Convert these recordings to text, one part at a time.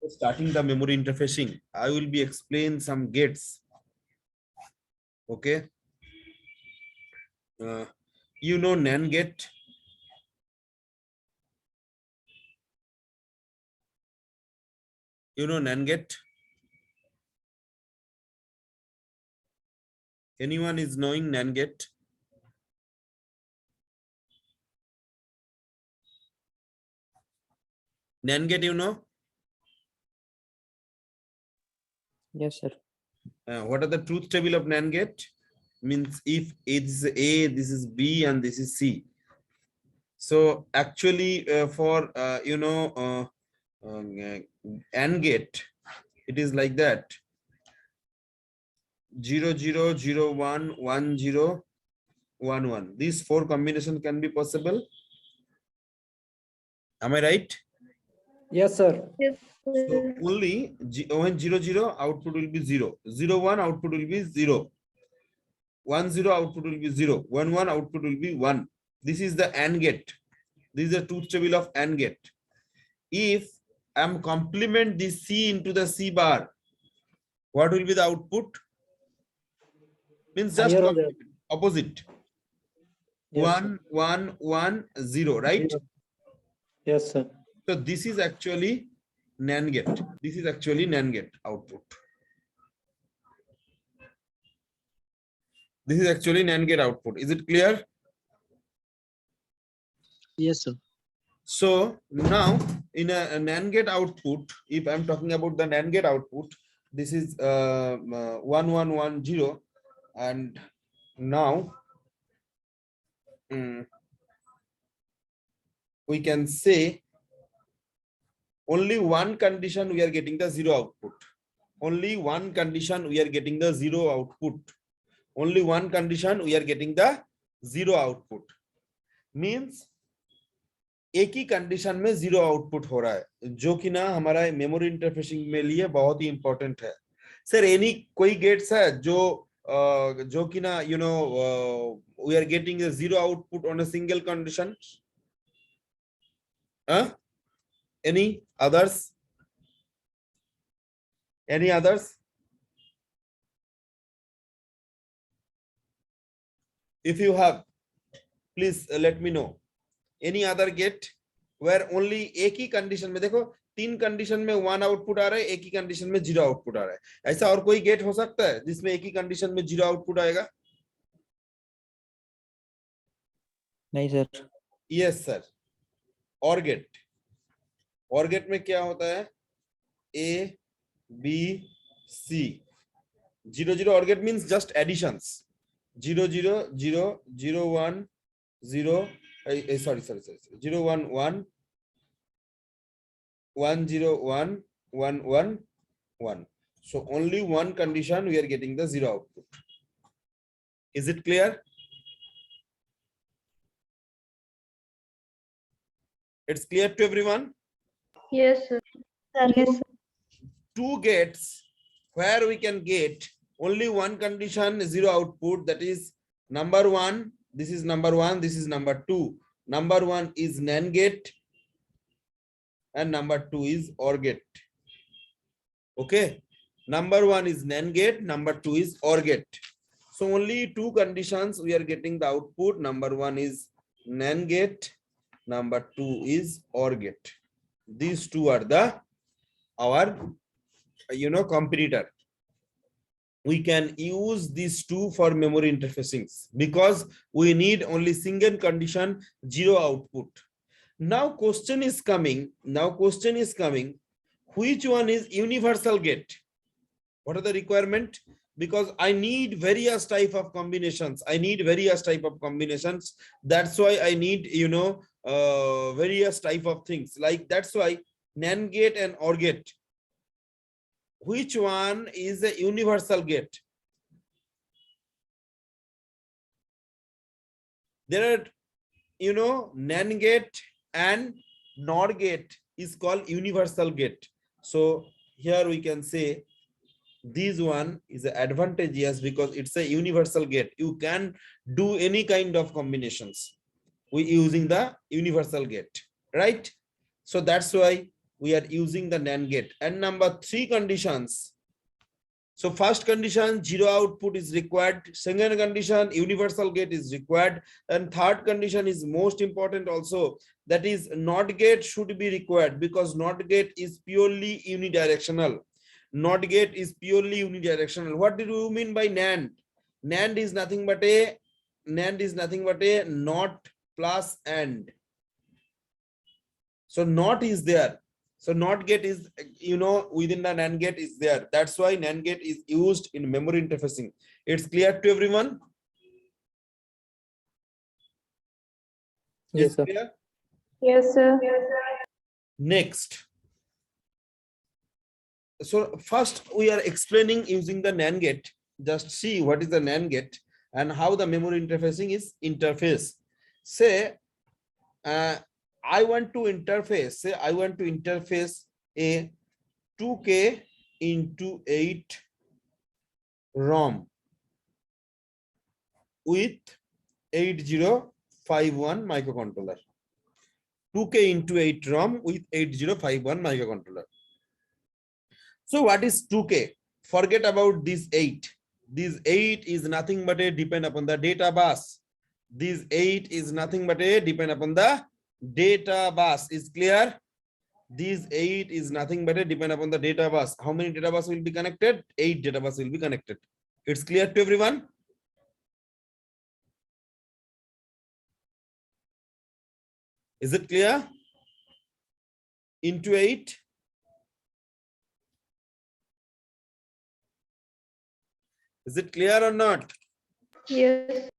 starting the memory interfacing, I will be explain some gates. Okay. You know NAND gate. You know NAND gate. Anyone is knowing NAND gate? NAND gate, you know? Yes, sir. What are the truth table of NAND gate? Means if it is A, this is B, and this is C. So actually, for AND gate, it is like that: 0 0 0 1 1 0 1 1. These four combination can be possible. Am I right? Yes, sir. So only when 0 0 output will be 0, 0 1 output will be 0, 1 0 output will be 0, 1 1 output will be 1. This is the AND gate. This is the truth table of AND gate. If I am complement this C into the C bar, what will be the output? Means just opposite. Yes, 1 1 1 0, right? sir. Yes, sir. So this is actually NAND gate. This is actually NAND gate output. This is actually NAND gate output. Is it clear? Yes, sir. So now in a NAND gate output, if I'm talking about the NAND gate output, this is 1110, and now we can say only one condition we are getting the 0 output. Only one condition we are getting the 0 output. Only one condition we are getting the 0 output. Means एक ही condition में 0 output हो रहा है, जो कि ना हमारा memory interfacing में लिए बहुत ही इंपॉर्टेंट है. सर एनी कोई गेट्स है जो कि ना we are getting a 0 output on a single condition? Any others? Any others? If you have, please let me know. Any other gate where only एक ही कंडीशन में, देखो 3 कंडीशन में 1 आउटपुट आ रहा है, एक ही कंडीशन में 0 आउटपुट आ रहा है. ऐसा और कोई गेट हो सकता है जिसमें एक ही कंडीशन में 0 आउटपुट आएगा? नहीं सर. Yes sir. और गेट. और गेट में क्या होता है? A B C. 0 0 और gate means just editions. 0 0 0 0 1 0 sorry 0 1 1 1 0 1 1 1 1. So only one condition we are getting the 0 output. Is it clear? It's clear to everyone? Yes, sir. Yes, sir. 2 gates where we can get only one condition 0 output, that is number 1. This is number 1, this is number 2. Number 1 is NAND gate and number 2 is OR gate. Okay, number 1 is NAND gate, number 2 is OR gate. So only 2 conditions we are getting the output. Number 1 is NAND gate, number 2 is OR gate. These two are the our competitor. We can use these two for memory interfacing because we need only single condition 0 output. Now question is coming. Which one is universal gate? What are the requirement? Because I need various type of combinations. That's why I need various type of things. Like that's why NAND gate and OR gate. Which one is a universal gate? There are, NAND gate and NOR gate is called universal gate. So here we can say this one is advantageous because it's a universal gate. You can do any kind of combinations using the universal gate, right? So that's why we are using the NAND gate. And number 3 conditions. So first condition, 0 output is required. Second condition, universal gate is required. And third condition is most important also. That is, NOT gate should be required, because NOT gate is purely unidirectional. NOT gate is purely unidirectional. What do you mean by NAND? NAND is nothing but a NOT plus AND. So NOT is there. So NOT gate is, within the NAND gate is there. That's why NAND gate is used in memory interfacing. It's clear to everyone? Yes, It's sir. clear? Yes, sir. Next. So first we are explaining using the NAND gate. Just see what is the NAND gate and how the memory interfacing is interface. Say, I want to interface a 2K into 8 ROM with 8051 microcontroller. 2K into 8 ROM with 8051 microcontroller. So what is 2K? Forget about this 8. This 8 is nothing but a depend upon the data bus. This 8 is nothing but a depend upon the data bus. Is clear? This 8 is nothing but a depend upon the data bus. How many data bus will be connected? 8 data bus will be connected. It's clear to everyone? Is it clear? Into 8. Is it clear or not? Yes.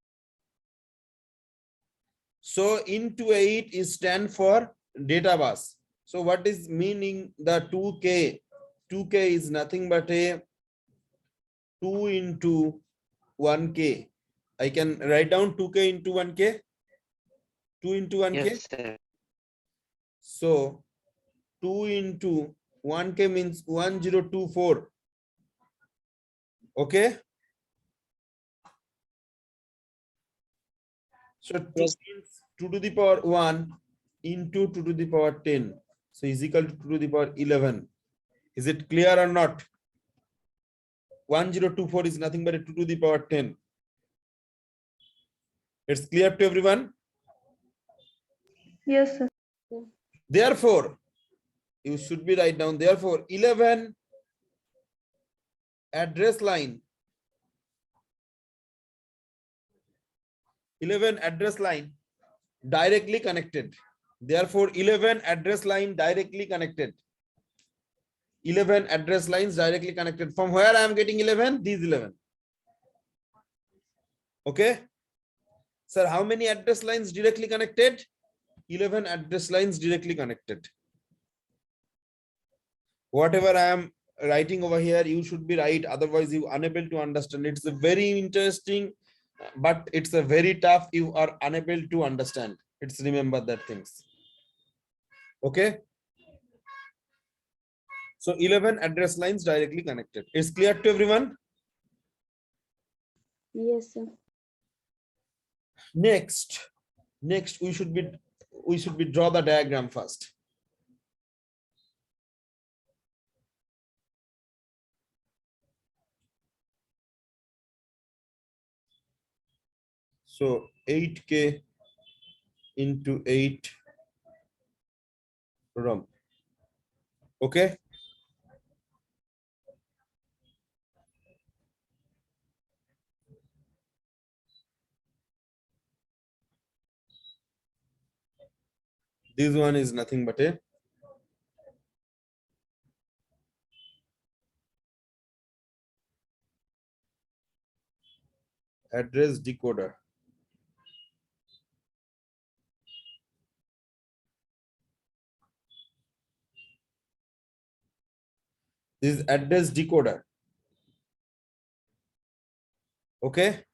So into 8 is stand for data bus. So what is meaning the 2K? 2K is nothing but a 2 into 1K. I can write down 2K into 1K. 2 into 1K. Yes, sir. So 2 into 1K means 1024. Okay. So 2 Yes. means 2 to the power 1 into 2 to the power 10. So is equal to 2 to the power 11. Is it clear or not? 1024 is nothing but a 2 to the power 10. It's clear to everyone? Yes, sir. Therefore, you should be write down, therefore 11 address line. 11 address line directly connected. Therefore 11 address line directly connected. 11 address lines directly connected. From where I am getting 11? These 11. Okay. Sir, how many address lines directly connected? 11 address lines directly connected. Whatever I am writing over here, you should be right. Otherwise, you are unable to understand. It's a very interesting, but it's a very tough. You are unable to understand. It's remember that things. Okay. So 11 address lines directly connected. It's clear to everyone? Yes, sir. Next we should be draw the diagram first. So 8K into 8 ROM. Okay. This one is nothing but a address decoder. This is address decoder. Okay.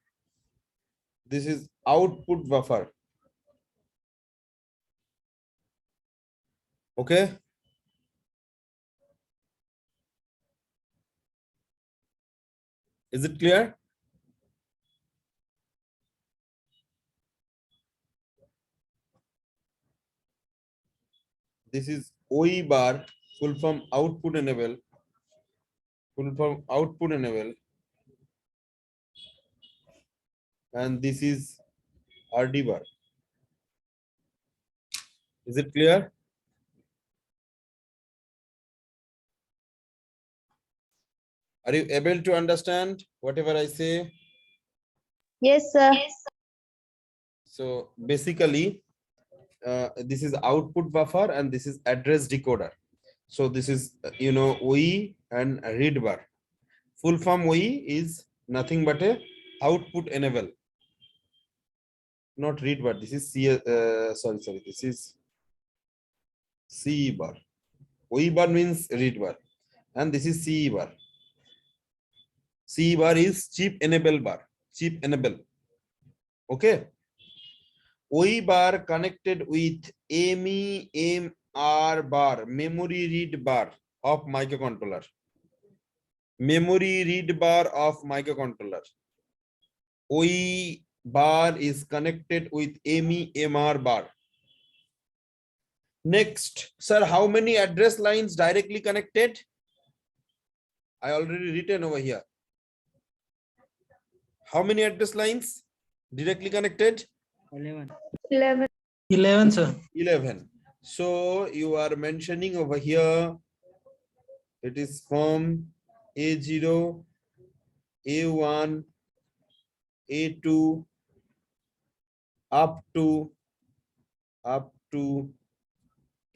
This is output buffer. Okay. Is it clear? This is OE bar, full form output enable, full form output enable, and this is RD bar. Is it clear? Are you able to understand whatever I say? Yes, sir. So basically, this is output buffer and this is address decoder. So this is, OE and read bar. Full form OE is nothing but a output enable, not read bar. This is sorry. This is CE bar. OE bar means read bar, and this is CE bar. CE bar is chip enable bar. Chip enable. Okay. OE bar connected with MEMR bar, memory read bar of microcontroller. Memory read bar of microcontroller. OE bar is connected with MEMR bar. Next, sir, how many address lines directly connected? I already written over here. How many address lines directly connected? 11. 11. 11, sir. 11. So you are mentioning over here, it is from A0, A1, A2, up to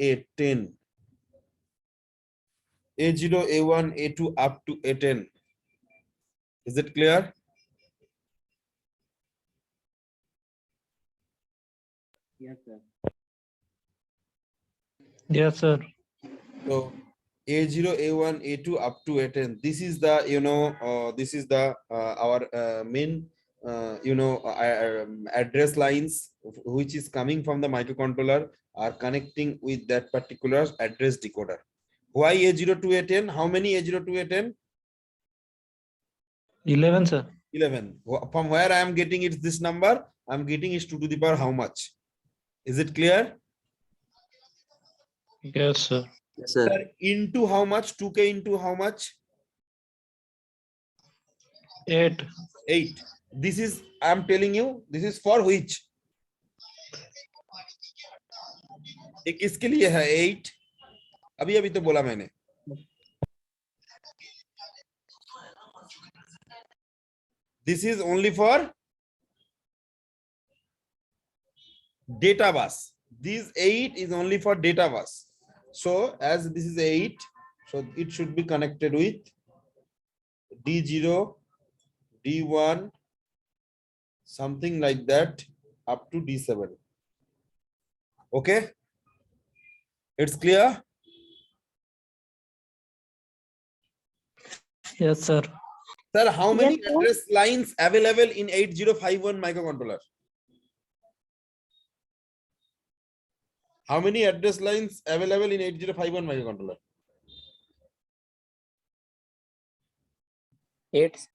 A10. A0, A1, A2, up to A10. Is it clear? Yes, sir. Yes, sir. So A0, A1, A2 up to A10. This is the, this is the our main, address lines which is coming from the microcontroller are connecting with that particular address decoder. Why A0 to A10? How many A0 to A10? 11, sir. 11. From where I am getting it this number? I am getting it 2 to the power how much? Is it clear? Yes, sir. Yes, sir. Sir, into how much? 2K into how much? 8. 8. This is, I am telling you, this is for which? ये किसके लिए है 8? अभी अभी तो बोला मैंने. This is only for data bus. This 8 is only for data bus. So as this is 8, so it should be connected with D0, D1, something like that, up to D7. Okay, it's clear. Yes, sir. Sir, how many Yes, sir. address lines available in 8051 microcontroller? How many address lines available in 8051 microcontroller? 8.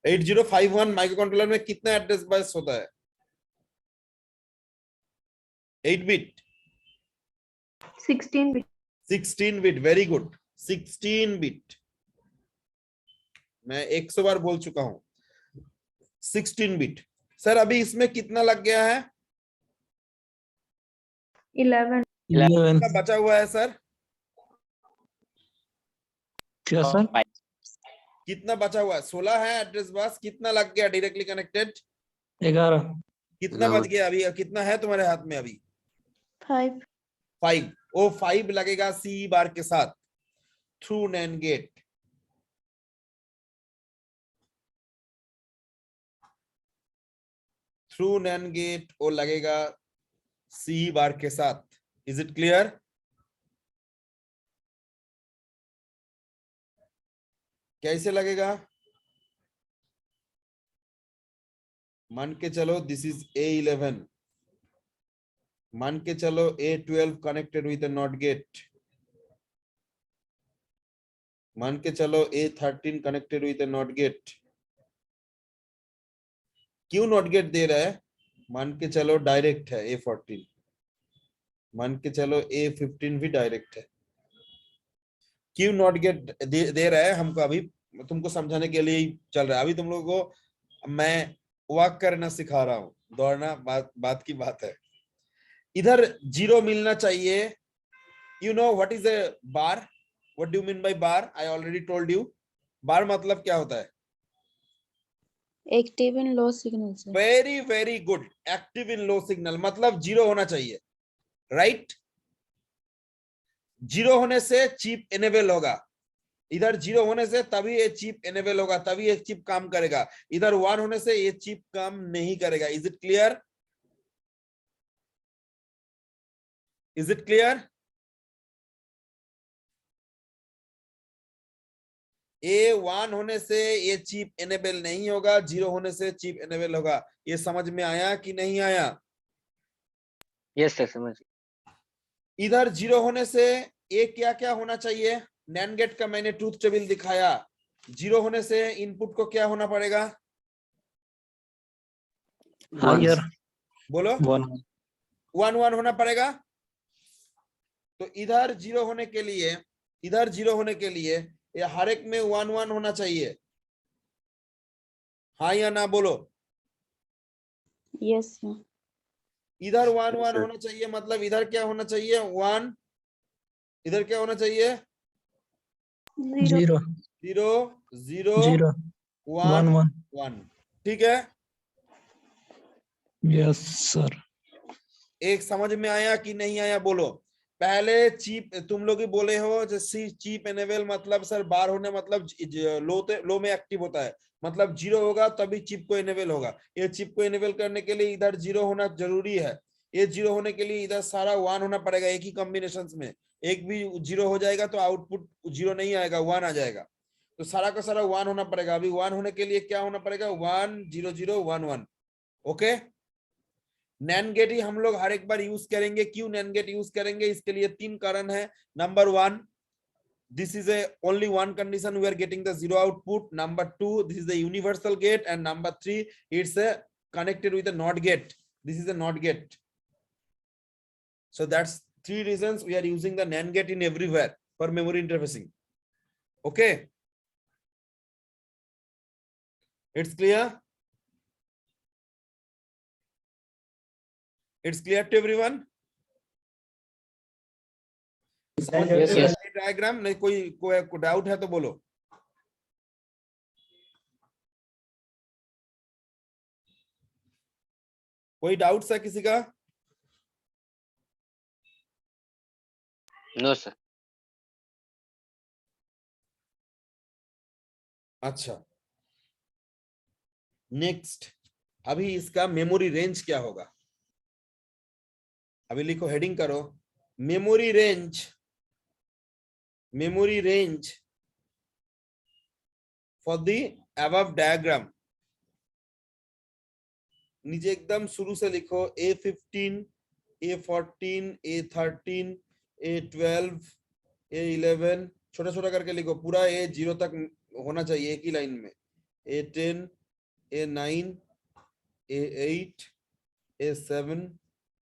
8051 microcontroller में कितना address bus होता है? 8 bit, 16 bit. 16 bit. Very good. 16 bit. मैं 100 बार बोल चुका हूं. 16 bit. Sir अभी इसमें कितना लग गया है? 11. 11. कितना बचा हुआ है सर? क्या सर? कितना बचा हुआ है? 16 है एड्रेस बस. कितना लग गया डायरेक्टली कनेक्टेड? 11. कितना बच गया अभी? कितना है तुम्हारे हाथ में अभी? 5. 5. वो 5 लगेगा सी बार के साथ through NAND gate. Through NAND gate वो लगेगा सी बार के साथ. Is it clear? कैसे लगेगा? मान के चलो दिस इज A11. मान के चलो A12 connected with a not gate. मान के चलो A13 connected with a not gate. क्यों नॉट गेट दे रहा है? मान के चलो डायरेक्ट है A14. मान के चलो A15 भी डायरेक्ट है। क्यों नॉट गेट दे रहा है हमको, अभी तुमको समझाने के लिए ही चल रहा है। अभी तुम लोगों को मैं वॉक करना सिखा रहा हूँ, दौड़ना बात की बात है। इधर जीरो मिलना चाहिए। You know what is a bar? What do you mean by bar? I already told you. Bar मतलब क्या होता है? Active in low signal sir. Very very good. Active in low signal मतलब जीरो होना चाहिए, right? Zero होने से chip enable होगा। इधर जीरो होने से तभी ये चिप एनेबल होगा, तभी ये चिप काम करेगा। इधर वन होने से ये चिप काम नहीं करेगा। Is it clear? Is it clear? A one होने से ये चिप एनेबल नहीं होगा, जीरो होने से चिप एनेबल होगा। ये समझ में आया कि नहीं आया? यस सर, समझ। इधर जीरो होने से ये क्या क्या होना चाहिए? नैंड गेट का मैंने ट्रूथ टेबल दिखाया। जीरो होने से इनपुट को क्या होना पड़ेगा? हायर बोलो। 1 वन वन होना पड़ेगा। तो इधर जीरो होने के लिए, इधर जीरो होने के लिए ये हर एक में वन वन होना चाहिए। हाँ या ना बोलो। Yes sir. इधर वन Yes, वन sir. होना चाहिए, मतलब इधर क्या होना चाहिए? वन। इधर क्या होना चाहिए? 0 0 जीरो जीरो 0 वन 1 1 वन। ठीक है, यस सर। एक समझ में आया कि नहीं आया बोलो। पहले चीप तुम लोग ही बोले हो जैसे चीप एनेबल मतलब सर बार होने मतलब लो में एक्टिव होता है, मतलब जीरो होगा तभी चिप को एनेबल होगा। ये चिप को एनेबल करने के लिए इधर जीरो होना जरूरी है। ये जीरो होने के लिए इधर सारा वन होना पड़ेगा एक ही कॉम्बिनेशन में। एक भी जीरो हो जाएगा तो आउटपुट जीरो नहीं आएगा, वन आ जाएगा। तो सारा का सारा वन होना पड़ेगा। अभी वन होने के लिए क्या होना पड़ेगा? 1 0 0 1 1। ओके, नैन गेट ही हम लोग हर एक बार यूज करेंगे। क्यों नैन गेट यूज करेंगे? इसके लिए तीन कारण है। Number one, this is a only one condition we are getting the zero output. Number two, this is the universal gate. And number three, it's a connected with a NOT gate. This is a NOT gate. So that's three reasons we are using the NAND gate in everywhere for memory interfacing. Okay, it's clear? It's clear to everyone? Yes, yes. Diagram नहीं, कोई doubt है तो बोलो। कोई doubt है किसी का? No sir. अच्छा, नेक्स्ट, अभी इसका मेमोरी रेंज क्या होगा? अभी लिखो, हेडिंग करो, memory range. Memory range for the above diagram. नीचे एकदम शुरू से लिखो, A15, A14, A13, A12, A11, छोटा छोटा करके लिखो, पूरा A0 तक होना चाहिए एक ही लाइन में। A10, A9, A8, A7,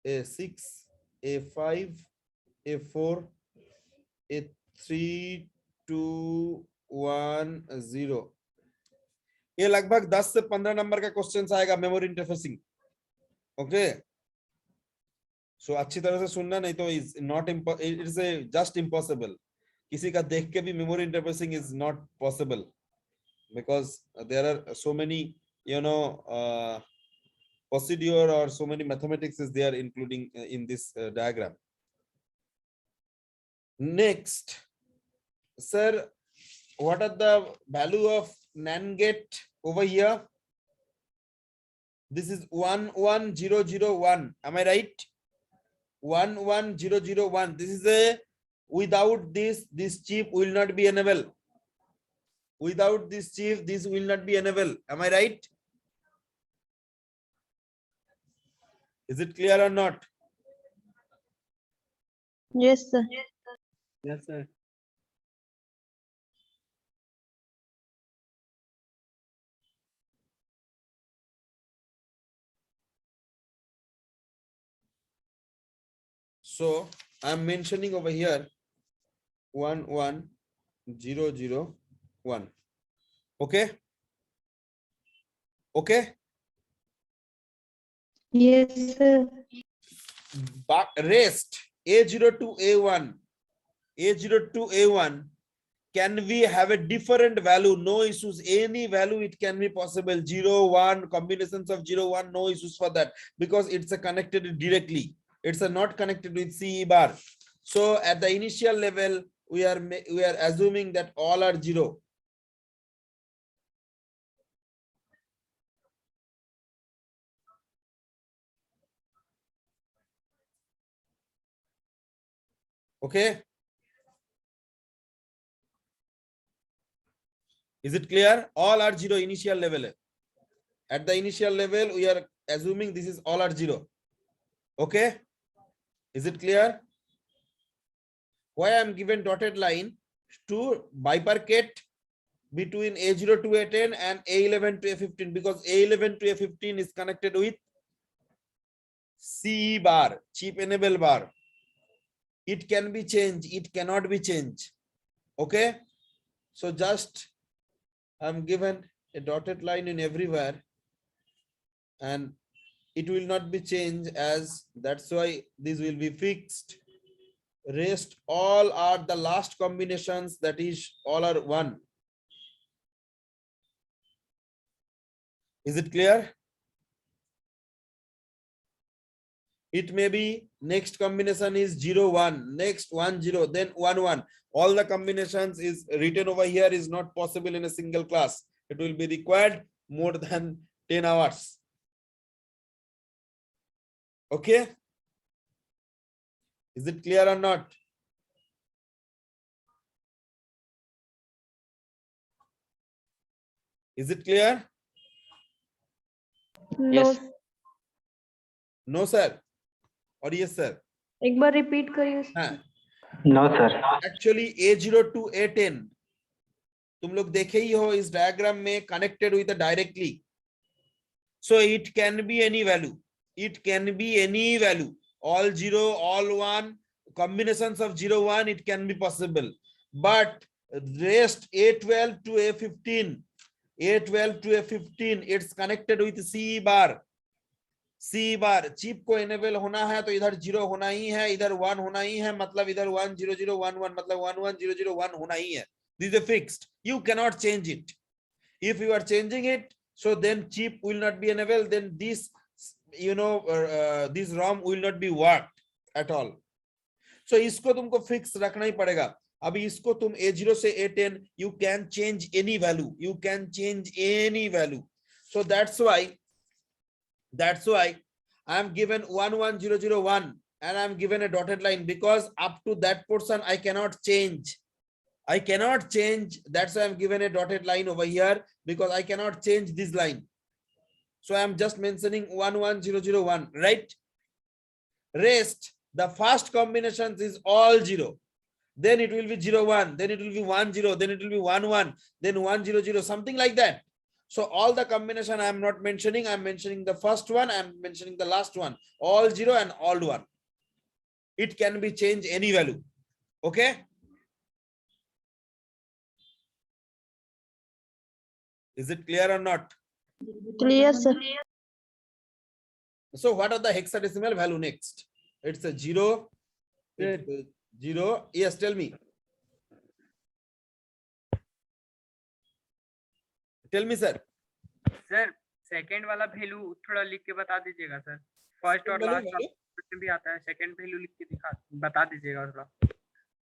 A6, A5, A4, A3, 2, 1, 0। ये लगभग 10 से 15 नंबर का क्वेश्चन आएगा मेमोरी इंटरफेसिंग। ओके, सो अच्छी तरह से सुनना, नहीं तो is not it is just impossible. किसी का देख के भी memory interfacing is not possible, because there are so many, you know, procedure or so many mathematics is there including in this diagram. Next, sir, what are the value of NAND gate over here? This is 11001, am I right? 11001. This is a, without this chip will not be enabled. Without this chip, this will not be enabled. Am I right? Is it clear or not? Yes sir. Yes sir. So I'm mentioning over here 1 1 0 0 1. Okay. Okay. Yes, sir. But rest A0 to A1, A0 to A1, can we have a different value? No issues. Any value it can be possible. 0 1, combinations of 0 1, no issues for that, because it's a connected directly. It's a not connected with CE bar. So at the initial level, we are assuming that all are 0. Okay. Is it clear? All are 0 initial level. At the initial level, we are assuming this is all are 0. Okay. Is it clear? Why I am given dotted line to bifurcate between A0 to A10 and A11 to A15, because A11 to A15 is connected with CE bar, chip enable bar. It can be changed, it cannot be changed. Okay. So just I'm given a dotted line in everywhere, and it will not be changed, as that's why this will be fixed. Rest all are the last combinations, that is all are 1. Is it clear? It may be next combination is 0 1, next 1 0, then 1 1. All the combinations is written over here is not possible in a single class. It will be required more than 10 hours. Okay. Is it clear or not? Is it clear? No, Yes. No, sir. Or yes, sir? एक बार repeat करिए. हाँ. No, sir. Actually A0 to A10 तुम लोग देखे ही हो इस diagram में, connected with directly. So it can be any value. It can be any value. All 0, all 1, combinations of 0 1, it can be possible. But rest A12 to A15, A12 to A15, it's connected with CE bar. CE bar chip को enable होना है तो इधर 0 होना ही है, इधर 1 होना ही है, मतलब इधर 1 0 0 1 1, मतलब 1 1 0 0 1 होना ही है. This is fixed. You cannot change it. If you are changing it, so then chip will not be enabled, then this this ROM will not be worked at all. So इसको तुमको fix रखना ही पड़ेगा. अभी इसको तुम A0 से A10, you can change any value. You can change any value. So that's why I am given 1 1 0 0 1 and I am given a dotted line, because up to that portion I cannot change. I cannot change. That's why I'm given a dotted line over here, because I cannot change this line. So I'm just mentioning 1 1 0 0 1, right? Rest, the first combinations is all 0. Then it will be 0 1, then it will be 1 0, then it will be 1 1, then 1 0 0, something like that. So all the combination I'm not mentioning, I'm mentioning the first one, I'm mentioning the last one, all 0 and all 1. It can be changed any value. Okay. Is it clear or not? Clear, sir. So what are the hexadecimal value next? It's a 0. It's a 0. Yes, tell me. Tell me, sir. Sir second वाला value थोड़ा लिख के बता दीजिएगा sir. First और last में भी आता है, सेकंड वैल्यू लिख के बता दीजिएगा थोड़ा.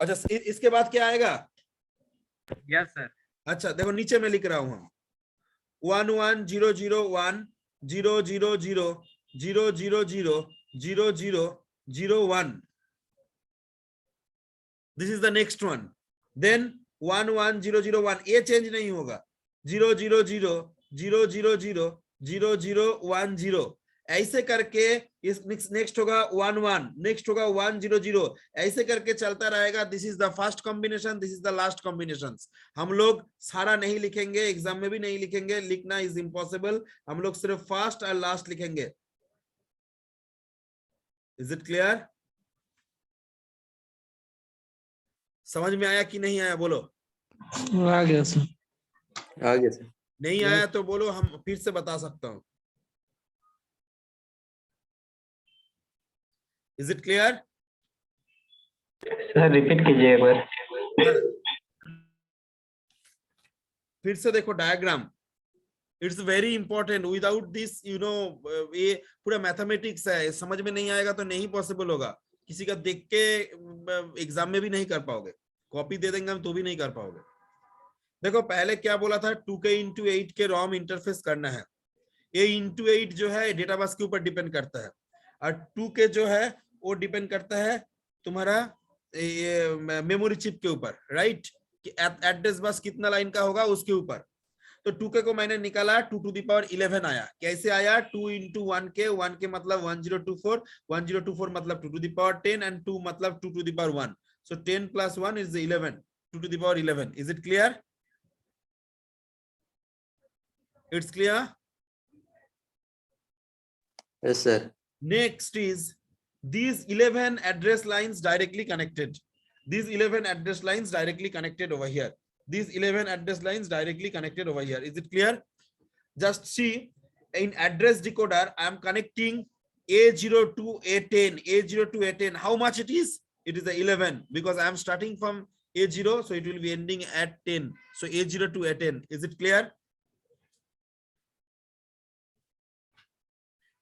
अच्छा, इसके बाद क्या आएगा? Yes sir. अच्छा देखो, नीचे में लिख रहा हूं हम 1 1 0 0 1 0 0 0 0 0 0 0 0 0 1. This is the next one. Then 1 1 0 0 1, ये चेंज नहीं होगा. 0 0 0 0 0 0 0 0 1 0, ऐसे करके इस नेक्स्ट होगा 1 1, नेक्स्ट होगा 1 0 0, ऐसे करके चलता रहेगा. This is the first combination, this is the last combination. हम लोग सारा नहीं लिखेंगे, एग्जाम में भी नहीं लिखेंगे, लिखना इज इम्पॉसिबल. हम लोग सिर्फ फर्स्ट और लास्ट लिखेंगे. Is it clear? समझ में आया कि नहीं आया बोलो? आ गया सर। आगे सर। नहीं आया तो बोलो, हम फिर से बता सकता हूँ। Is it clear? Sir repeat कीजिए एक बार। फिर से देखो diagram, it's very important. Without this you know, ये पूरा मैथमेटिक्स है, समझ में नहीं आएगा तो नहीं पॉसिबल होगा। किसी का देख के एग्जाम में भी नहीं कर पाओगे, कॉपी दे देंगे हम तो भी नहीं कर पाओगे। देखो पहले क्या बोला था, 2k into 8 के रॉम इंटरफेस करना है। ये into 8 जो है डेटा बस के ऊपर डिपेंड करता है, और 2k जो है वो डिपेंड करता है तुम्हारा मेमोरी चिप के ऊपर, राइट? एड्रेस बस कितना लाइन का होगा उसके ऊपर। तो 2k को मैंने निकाला, 2 to the power 11 आया। कैसे आया? 2 into 1k, 1k मतलब 1024, 1024 मतलब 2 to the power 10 and 2 मतलब 2 to the power 1. So 10 plus 1 is 11, 2 to the power 11. Is it clear? It's clear? Yes sir. Next is these 11 address lines directly connected. These 11 address lines directly connected over here. These 11 address lines directly connected over here. Is it clear? Just see, in address decoder, I am connecting A0 to A10. A0 to A10. How much it is? It is the 11 because I am starting from A0, so it will be ending at 10. So A0 to A10. Is it clear?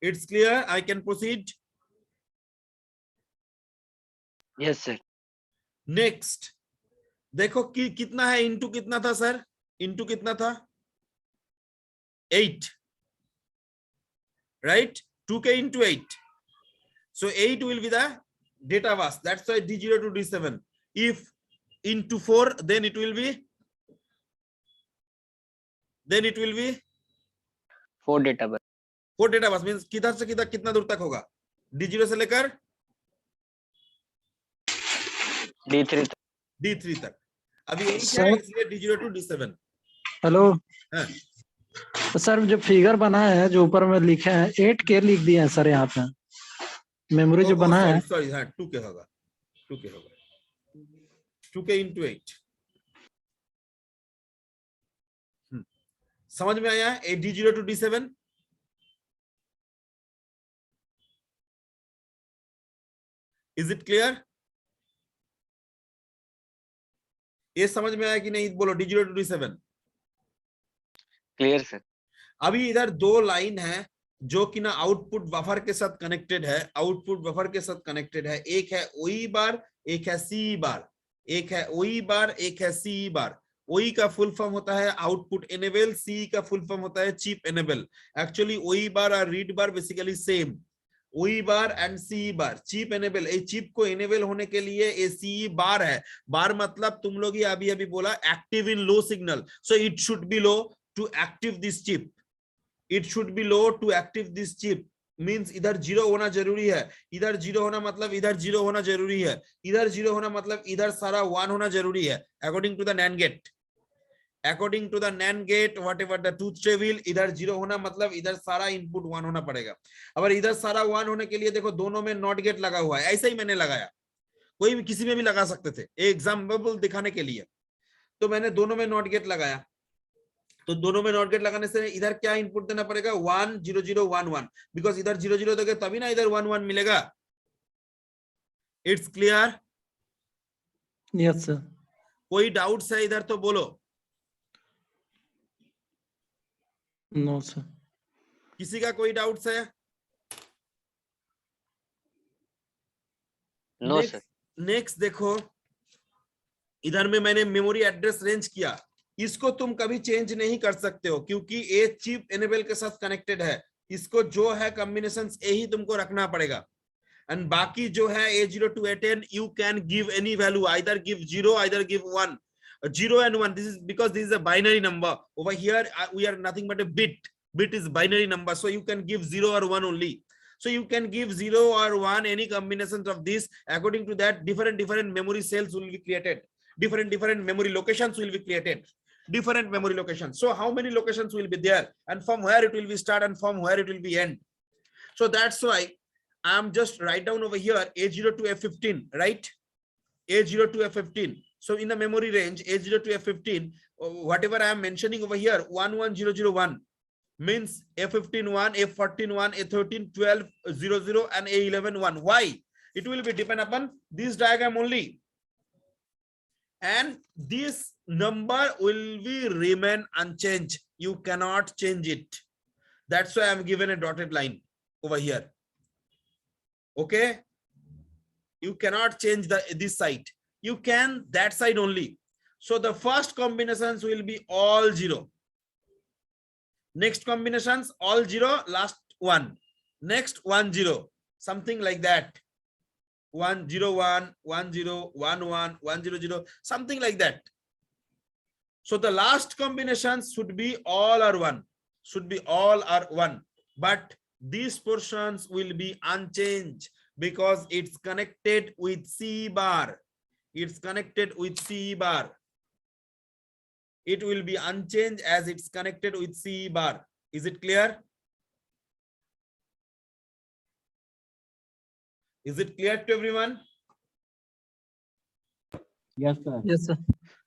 It's clear. I can proceed. Yes, sir. Next देखो कि कितना है, into कितना था sir? Into कितना था? 8, right? 2k into 8. So 8 will be the data bus. That's why D0 to D7. If into 4, then it will be 4 data bus. 4 data bus means किधर से किधर कितना दूर तक होगा? D0 से लेकर D3 तक. D3 तक। अभी 8 है इसलिए D0 to D7। हेलो हाँ। सर, जो फिगर बना है जो ऊपर में लिखे हैं 8K लिख दिए हैं सर यहाँ पे, मेमोरी जो बना है। सॉरी, हाँ 2K होगा, 2K होगा, 2K into 8। समझ में आया? D0 to D7। Is it clear? ये समझ में आया कि नहीं? बोलो D0 to D7। Clear, sir. अभी इधर 2 लाइन है जो कि ना आउटपुट बफर के साथ कनेक्टेड है, आउटपुट बफर के साथ कनेक्टेड है। एक है OE बार, एक है CE बार। एक है OE बार, एक है CE बार। OE का फुल फॉर्म होता है आउटपुट एनेबल, CE का फुल फॉर्म होता है चिप एनेबल। एक्चुअली OE बार और read bar basically same. OE bar and CE bar, chip enable. ये चिप को एनेबल होने के लिए ये CE बार है। बार मतलब तुम लोग ही अभी अभी बोला active in low signal, so it should be low to active this chip. It should be low to active this chip means इधर 0 होना जरूरी है। इधर 0 होना मतलब इधर 0 होना जरूरी है। इधर 0 होना मतलब इधर सारा 1 होना जरूरी है, according to the NAND gate. According to the NAND gate whatever the truth table, इधर 0 होना मतलब इधर सारा इनपुट 1 होना पड़ेगा। अगर इधर सारा 1 होने के लिए देखो दोनों में नॉट गेट लगा हुआ है, ऐसा ही मैंने लगाया, कोई भी किसी में भी लगा सकते थे, एग्जाम्पल दिखाने के लिए। तो मैंने दोनों में नॉट गेट लगाया। तो दोनों में नॉट गेट लगाने से इधर क्या इनपुट देना पड़ेगा? 1 0 0 1 1, बिकॉज इधर 0 0 दोगे तभी ना इधर 1 1 मिलेगा। It's clear? Yes sir. कोई डाउट्स है इधर तो बोलो। No sir. किसी का कोई डाउट्स है? No, sir. नेक्स्ट देखो, इधर में मैंने मेमोरी एड्रेस रेंज किया। इसको तुम कभी चेंज नहीं कर सकते हो क्योंकि ये चिप एनेबल के साथ कनेक्टेड है। इसको जो है कॉम्बिनेशंस यही तुमको रखना पड़ेगा। एंड बाकी जो है A0 to A10 you can give any value, either give 0, either give 1, 0 and 1. This is because this is a binary number. Over here we are nothing but a bit. Bit is binary number, so you can give 0 or 1 only. So you can give 0 or 1, any combinations of this. According to that, different memory cells will be created. Different memory locations will be created. Different memory locations. So how many locations will be there, and from where it will be start and from where it will be end. So that's why I'm just write down over here A0 to A15, right? A0 to A15. So in the memory range A0 to A15, whatever I am mentioning over here, 11001 means A15 1, A14 1, A13 12 00 and A11 1. Why? It will be depend upon this diagram only, and this number will be remain unchanged. You cannot change it. That's why I am given a dotted line over here. Okay, you cannot change this side. You can that side only. So the first combinations will be all 0. Next combinations all 0, last 1. Next 1 0, something like that. 1 0 1 1 0 1 1 1 0 0, something like that. So the last combinations should be all are 1, should be all are 1, but these portions will be unchanged because it's connected with C bar. It's connected with C bar. It will be unchanged as it's connected with C bar. Is it clear? Is it clear to everyone? Yes, sir. Yes sir.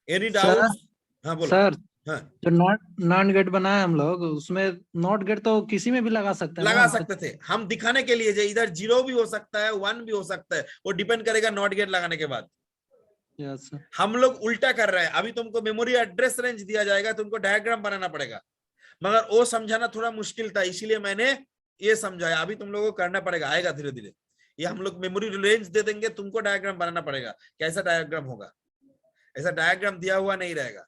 Any Sir, doubts? हाँ बोलो. Sir हाँ, जो not gate बनाया हम लोग, उसमें not gate तो किसी में भी लगा सकते हैं. लगा सकते थे हम दिखाने के लिए. इधर 0 भी हो सकता है, 1 भी हो सकता है. वो डिपेंड करेगा नॉट गेट लगाने के बाद. Yes sir. हम लोग उल्टा कर रहे हैं. अभी तुमको मेमोरी एड्रेस रेंज दिया जाएगा, तुमको डायग्राम बनाना पड़ेगा, मगर वो समझाना थोड़ा मुश्किल था, इसीलिए मैंने ये समझाया. अभी तुम लोगों को करना पड़ेगा, आएगा धीरे धीरे. ये हम लोग मेमोरी रेंज दे देंगे, तुमको डायग्राम बनाना पड़ेगा. कैसा डायग्राम होगा? ऐसा डायग्राम दिया हुआ नहीं रहेगा.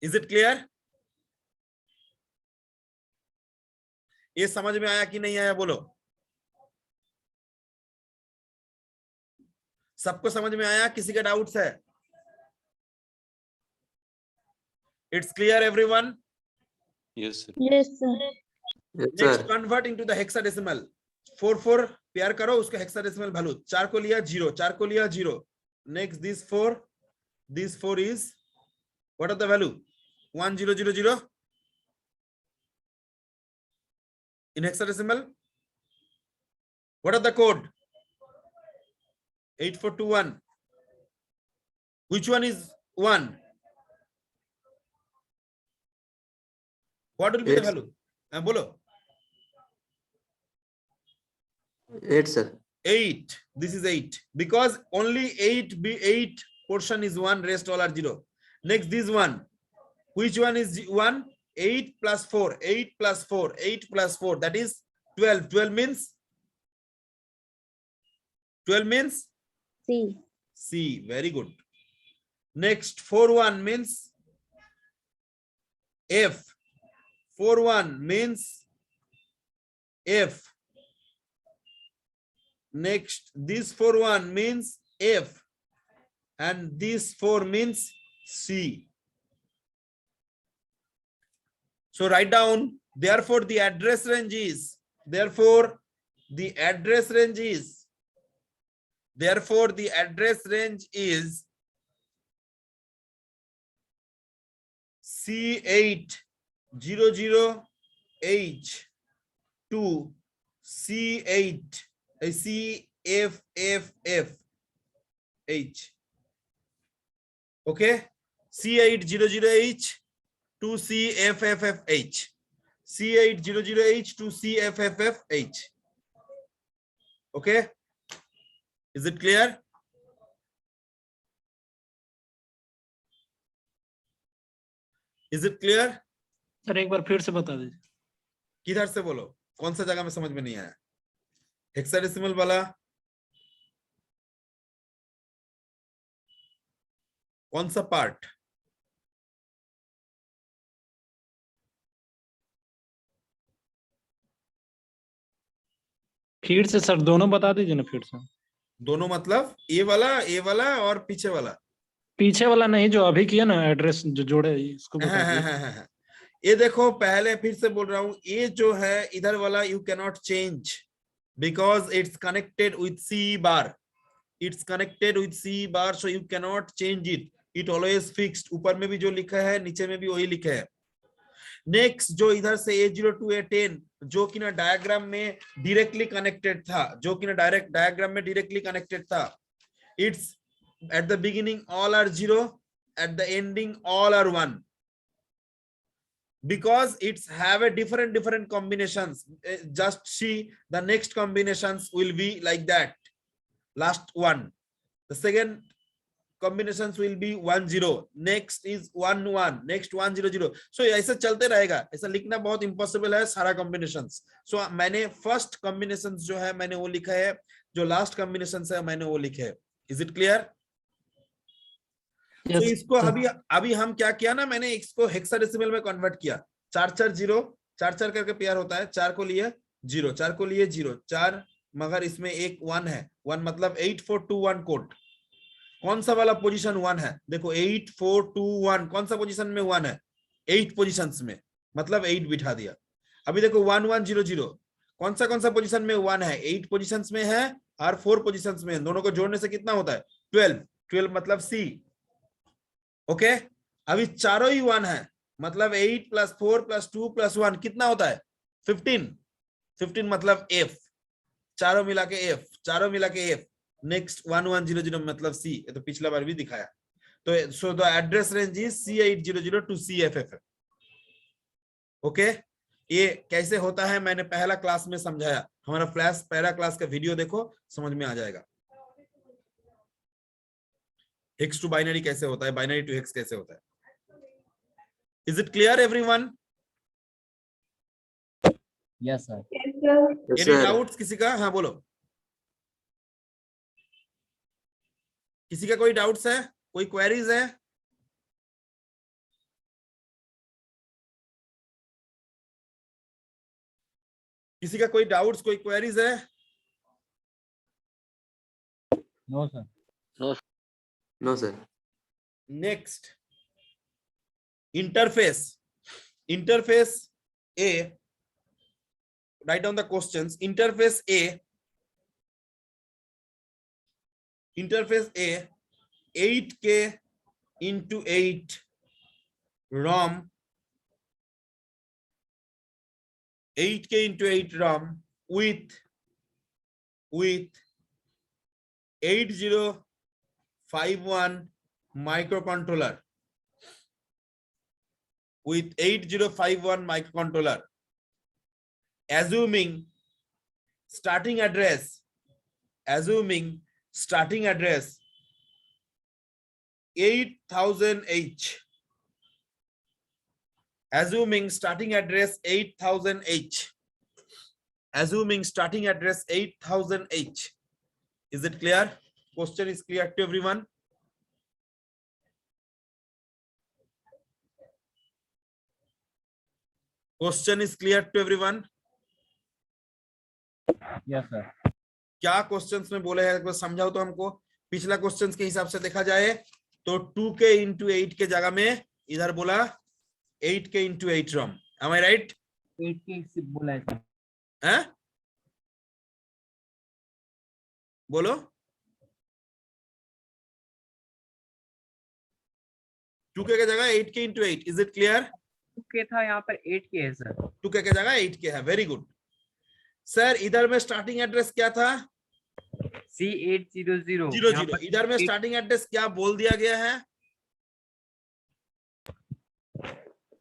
Is it clear? ये समझ में आया कि नहीं आया बोलो? सबको समझ में आया? किसी का डाउट्स है? It's clear everyone? Yes, sir. Yes, sir. Yes, next convert into the hexadecimal. 4 4 pair करो उसको हेक्साडेसिमल वैल्यू. 4 को लिया 0, 4 को लिया 0. Next this 4 is what are the value? 1 0 0 0 in hexadecimal. What are the code? 8421. Which one is 1? What will be the Eight. value? Bolo. 8, sir. 8. This is 8 because only 8 portion is 1, rest all are 0. Next this one. Which one is 1? 8 plus 4, 8 plus 4, 8 plus 4, that is 12. 12 means C. C. Very good. Next 4 1 means F. 4 1 means F. Next this 4 1 means F, and this 4 means C. So write down, therefore the address range is, therefore the address range is C800H to C8 CFFF okay, C800H to CFFFH, C800H to CFFFH. Okay, is it clear? Is it clear? Sir एक बार फिर से बता दीजिए. किधर से बोलो? कौन सा जगह में समझ में नहीं आया? हेक्साडेसिमल वाला कौन सा पार्ट? फिर से सर दोनों बता दीजिए ना फिर से. दोनों मतलब ये वाला और पीछे वाला? पीछे वाला नहीं, जो अभी किया ना एड्रेस जो जोड़े, इसको बता दीजिए. ये देखो, पहले फिर से बोल रहा हूं, ये जो है इधर वाला you can not change because it's connected with C bar. It's connected with C bar, so you can not change it. It always fixed. ऊपर में भी जो लिखा है नीचे में भी वही लिखा है. नेक्स्ट जो इधर से A0 to A10 जो कि ना डायग्राम में डायरेक्टली कनेक्टेड था, It's at the beginning all are 0, at the ending all are 1. Because it's have a different combinations. Just see the next combinations will be like that. Last one, the second combinations will be 1 0, next is 1 1, next 1 0 0. So ऐसा चलते रहेगा. ऐसा लिखना बहुत impossible है सारा combinations. So मैंने first combinations जो है मैंने वो लिखा है, जो last combinations है मैंने वो लिखे है. Is it clear? Yes, तो इसको sir. अभी हम क्या किया ना, मैंने इसको हेक्साडेसिमल में कन्वर्ट किया. 4 4 0, 4 4 करके पेयर होता है. 4 को लिए 0, 4 को लिए 0, 4, मगर इसमें एक 1 है. 1 मतलब 8 4 2 1 कोड. कौन सा वाला पोजीशन 1 है? देखो 8 4 2 1, कौन सा पोजीशन में 1 है? 8 पोजीशंस में, मतलब 8 बिठा दिया. अभी देखो 1 1 0 0, कौन सा पोजीशन में 1 है? 8 पोजीशंस में है और 4 पोजीशंस में है. दोनों को जोड़ने से कितना होता है? 12. 12 मतलब सी. ओके, अभी चारों ही 1 है, मतलब 8 + 4 + 2 + 1 कितना होता है? 15. 15 मतलब एफ. चारों मिला के एफ, चारों मिला के एफ. नेक्स्ट 1 1 0 0 मतलब सी. ये तो पिछला बार भी दिखाया. तो so the address range is C800 to CFF. Okay, ये कैसे होता है मैंने पहला क्लास में समझाया. हमारा फ्लैश पहला क्लास का वीडियो देखो, समझ में आ जाएगा. हेक्स टू बाइनरी कैसे होता है, बाइनरी टू हेक्स कैसे होता है. Is it clear everyone? Yes, sir. Yes, any sir. Doubts किसी का? हाँ बोलो. किसी का कोई डाउट्स है, कोई क्वेरीज है? किसी का कोई डाउट्स, कोई क्वेरीज है? No, sir. No, sir. Next, interface. Interface A, write down the questions. Interface A, 8K into 8 ROM, 8K into 8 ROM with 8051 microcontroller. With 8051 microcontroller. Assuming starting address 8000H. Assuming starting address 8000H. Assuming starting address 8000H. Is it clear? Question is clear to everyone? Question is clear to everyone? Yes, sir. क्या questions में बोले हैं, एक बार समझाओ तो हमको. पिछला questions के हिसाब से देखा जाए तो 2K into 8 के जगह में इधर बोला 8K into 8 ROM. Am I right? 8K से बोला है sir. हैं? बोलो. 2K के जगह 8K into 8. Is it clear? 2K था, यहाँ पर 8K है सर. 2K के जगह 8K है. Very good sir. इधर में स्टार्टिंग एड्रेस क्या था? C800. 00. इधर में स्टार्टिंग एड्रेस क्या बोल दिया गया है?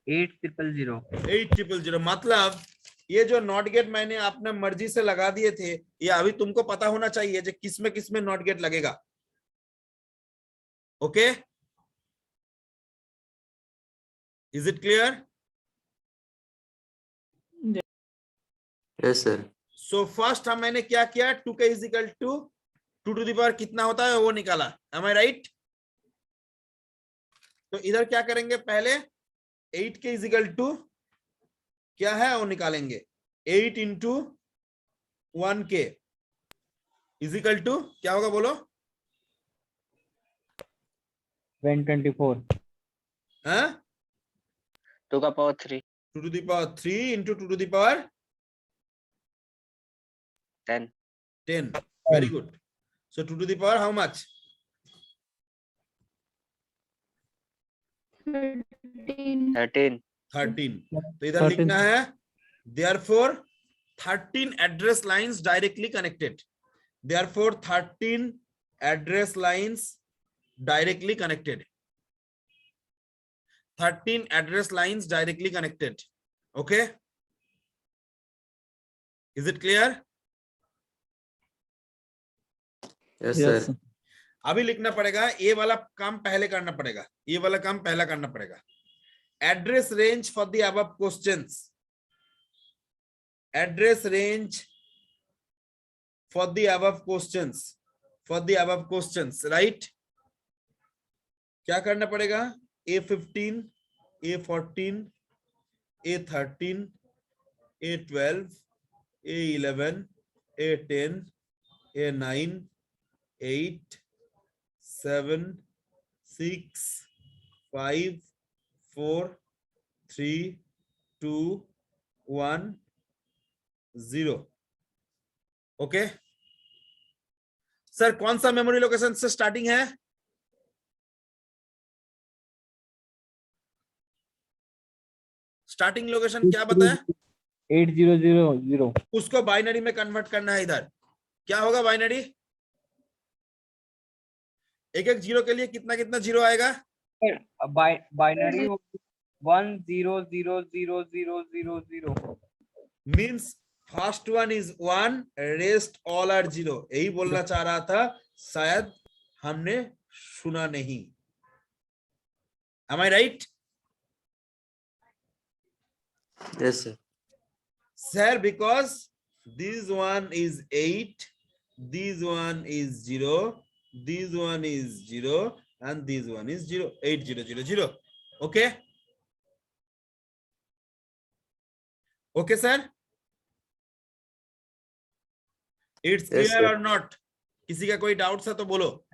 8000. 8000. मतलब ये जो नॉट गेट मैंने अपने मर्जी से लगा दिए थे, ये अभी तुमको पता होना चाहिए जो किस में नॉट गेट लगेगा. Okay, is it clear? Yes, sir. So first हम मैंने क्या किया, 2K is equal to 2 to the power कितना होता है वो निकाला. Am I right? तो इधर क्या करेंगे, पहले 8K इज इक्वल टू क्या है वो निकालेंगे. 8 into 1K is equal to क्या होगा बोलो? 124. हाँ, 2 का power 3. 2 to the power 3 into 2 to the power 10. 10. Very good. So 2 to the power how much? 13. 13. तो इधर 13. लिखना है therefore 13 address lines directly connected. Therefore 13 address lines directly connected. 13 address lines directly connected. Okay, is it clear? Yes, Yes, sir. sir. अभी लिखना पड़ेगा, ये वाला काम पहले करना पड़ेगा, ये वाला काम पहला करना पड़ेगा. Address range for the above questions. Address range for the above questions. For the above questions, right? क्या करना पड़ेगा? A15, A14, A13, A12, A11, A10, A9, 8, 7, 6, 5, 4, 3, 2, 1, 0. Okay sir, कौन सा मेमोरी लोकेशन से स्टार्टिंग है? स्टार्टिंग लोकेशन क्या बताया? 8000. उसको बाइनरी में कन्वर्ट करना है. इधर क्या होगा बाइनरी? एक एक जीरो के लिए कितना कितना जीरो आएगा? Binary 10000000. Means first one is 1, rest all are 0. यही बोलना चाह रहा था, शायद हमने सुना नहीं. Am I right? Yes, sir. Sir, because this one is 8, this one is 0, this one is 0, and this one is 0. 8000. Okay? Okay, sir? It's Yes, clear sir. or not? किसी का कोई डाउट है तो बोलो.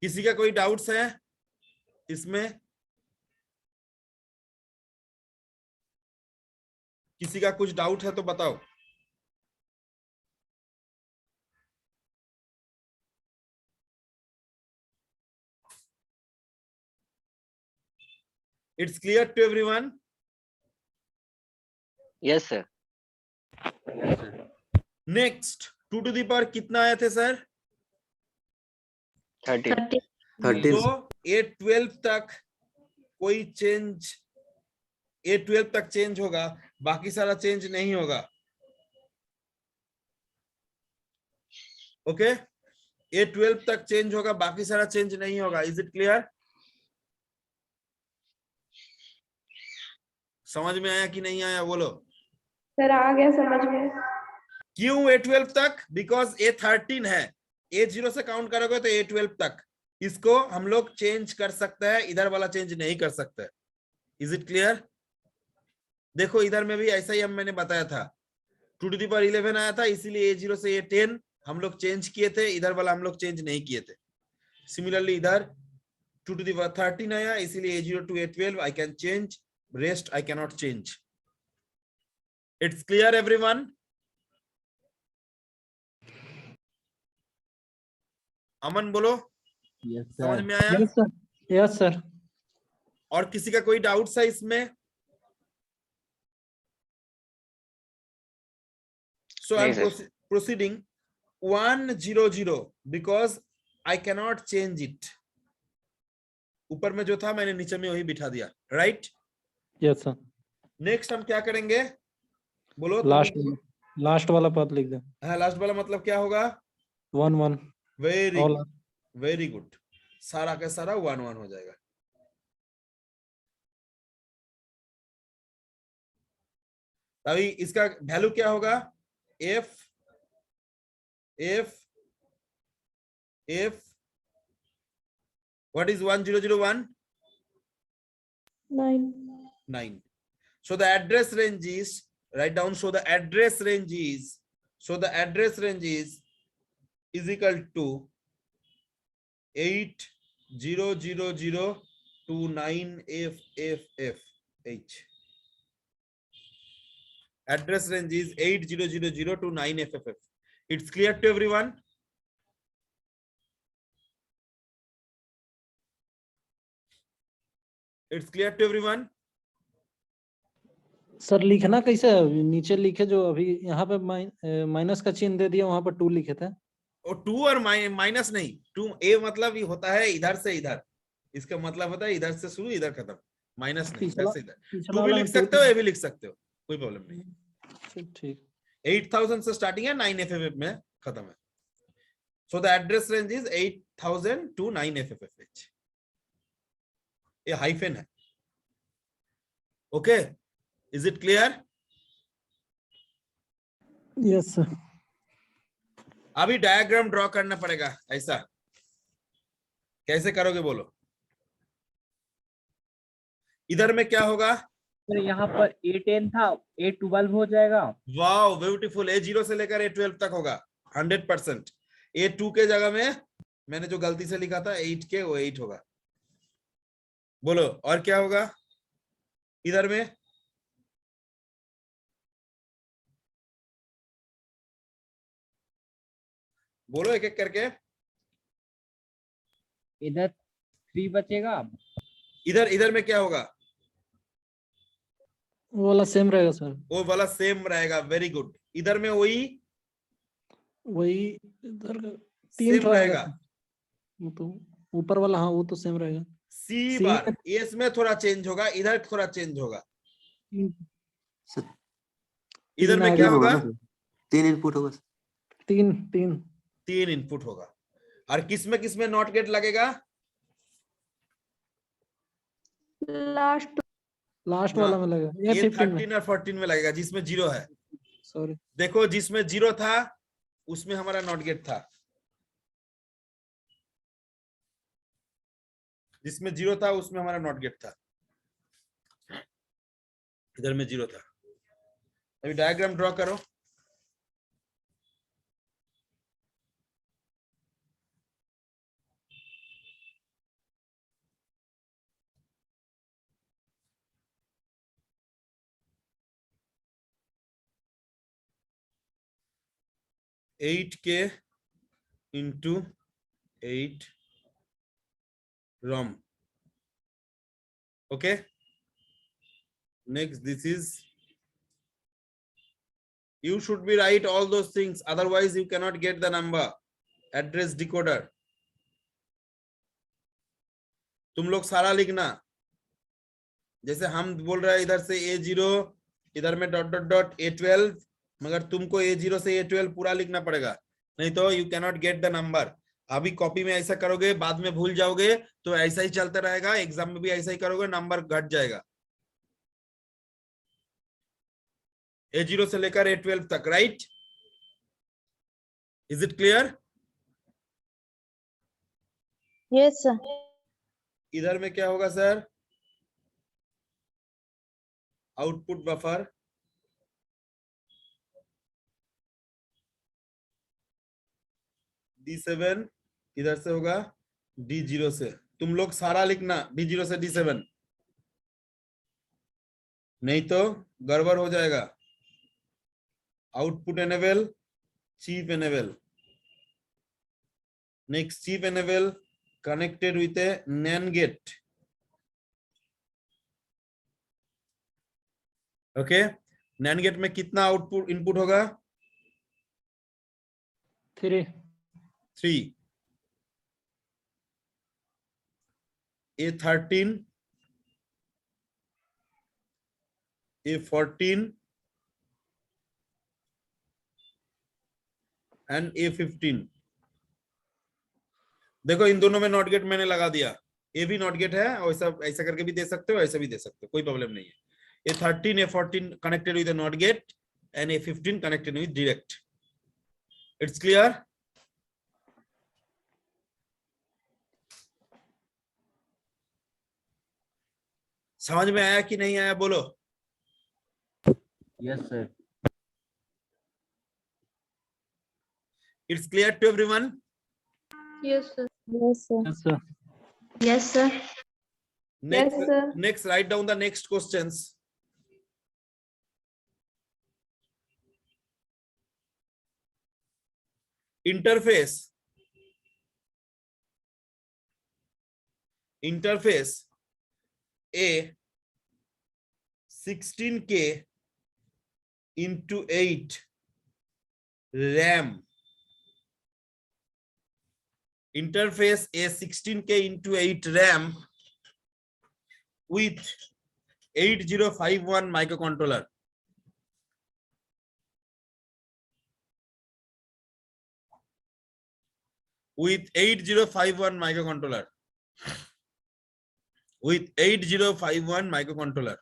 किसी का कोई डाउट्स है इसमें? किसी का कुछ डाउट है तो बताओ. It's clear to everyone? Yes, sir. Next, 2 to the power कितना आए थे सर? 13. 13. तो A12 तक कोई चेंज, A12 तक चेंज होगा, बाकी सारा चेंज नहीं होगा. ओके, A12 तक चेंज होगा, बाकी सारा चेंज नहीं होगा. Is it clear? समझ में आया कि नहीं आया बोलो. सर आ गया समझ में. क्यों A12 तक? बिकॉज A13 है, A0 से काउंट करोगे तो A12 तक. इसको हम लोग चेंज कर सकते हैं, इधर वाला चेंज नहीं कर सकते. Is it clear? देखो इधर में भी ऐसा ही मैंने बताया था. 2 to the power 11 आया था, इसीलिए A0 से A10 हम लोग चेंज किए थे, इधर वाला हम लोग चेंज नहीं किए थे. सिमिलरली इधर 2 to the power 13 आया, इसीलिए A0 to A12 I can change, rest I cannot change. It's clear everyone? Aman बोलो, Yes, समझ sir. में आया? Yes, sir. Yes, sir. और किसी का कोई डाउट्स है इसमें? So I am नहीं, sir. proceeding 100 because I cannot change it. ऊपर में जो था मैंने नीचे में वही बिठा दिया. राइट? Yes, sir. नेक्स्ट हम क्या करेंगे बोलो? लास्ट वाला पद लिख दे. हाँ, लास्ट वाला मतलब क्या होगा? 1 1. Very All good, very good. सारा का सारा 1 1 हो जाएगा. अभी इसका वैल्यू क्या होगा? F F F what is 1001? 9. 9. So the address range is, write down, so the address range is equal to 8000 to 9FFFH. Address range is 8000 to 9FFF. It's clear to everyone? It's clear to everyone? Sir लिखना कैसे है? नीचे लिखे जो अभी यहाँ पे minus का चिन्ह दे दिया, वहां पर 2 लिखे थे। और 2 और माइनस नहीं, 2 ए मतलब ये होता है इधर से इधर, इसका मतलब होता है इधर से शुरू इधर खत्म, माइनस नहीं, इधर पिछला से इधर। पिछला 2 भी वाला लिख में 2 सकते हो, ए भी लिख सकते हो, कोई प्रॉब्लम नहीं। ठीक। 8000 से स्टार्टिंग है, 9 FFF में खत्म है। So the address range is 8000 to 9 FFFH। ये हाइफन है। Okay, is it clear? Yes sir. अभी डायग्राम ड्रॉ करना पड़ेगा। ऐसा कैसे करोगे बोलो? इधर में क्या होगा? सर यहाँ पर A10 था, A12 हो जाएगा। Wow beautiful. A0 से लेकर A12 तक होगा 100%। A2 के जगह में मैंने जो गलती से लिखा था 8 के, वो 8 होगा। बोलो और क्या होगा इधर में? बोलो एक एक करके। इधर 3 बचेगा। इधर इधर में क्या होगा? वो वाला सेम रहेगा सर। वो वाला सेम रहेगा। Very good. इधर में वही इधर का 3 सेम तो आएगा रहेगा। सर। वो तो ऊपर वाला, हाँ वो तो सेम रहेगा। सी C बार एस में थोड़ा चेंज होगा, इधर थोड़ा चेंज होगा। सर इधर 3 में आएगा। क्या 3 होगा होगा? ना सर, 3 इनपुट होगा सर। 3 3 इनपुट होगा। और किसमें नॉट गेट लगेगा? लास्ट लास्ट ना, वाला में लगेगा। ये ये 15 में 13 और 14 में लगेगा, जिसमें 0 है। सॉरी। देखो जिसमें 0 था उसमें हमारा नॉट गेट था, जिसमें 0 था उसमें हमारा नॉट गेट था। इधर में 0 था। अभी डायग्राम ड्रॉ करो। एट के into 8 ROM. Okay. Next, this is, you should be write all those things, otherwise you cannot get the number. Address decoder. तुम लोग सारा लिखना। जैसे हम बोल रहे हैं इधर से A0, इधर में डॉट डॉट डॉट A12, मगर तुमको A0 से A12 पूरा लिखना पड़ेगा, नहीं तो you cannot get the number. अभी कॉपी में ऐसा करोगे, बाद में भूल जाओगे, तो ऐसा ही चलता रहेगा। एग्जाम में भी ऐसा ही करोगे, नंबर घट जाएगा। A0 से लेकर A12 तक, right? Is it clear? Yes sir. इधर में क्या होगा सर? आउटपुट बफर D7, इधर से होगा D0 से। तुम लोग सारा लिखना, D0 से D7, नहीं तो गड़बड़ हो जाएगा। Output enable, chip enable. Next chip enable connected with a NAND gate. Okay, NAND gate में कितना आउटपुट इनपुट होगा? 3 A13, A14 एंड A15। देखो इन दोनों में नॉट गेट मैंने लगा दिया। ए भी नॉट गेट है, और ऐसा करके भी दे सकते हो, ऐसा भी दे सकते हो, कोई प्रॉब्लम नहीं है। A13, A14 connected with a NOT gate and A15 connected with direct. It's clear? समझ में आया कि नहीं आया बोलो? Yes sir. It's clear to everyone? Yes sir. Yes sir. Yes sir. Yes sir. Next, Yes, sir. next, write down the next questions. Interface A 16K into 8 RAM. Interface a 16K into 8 RAM with 8051 microcontroller. With 8051 microcontroller. With 8051 microcontroller.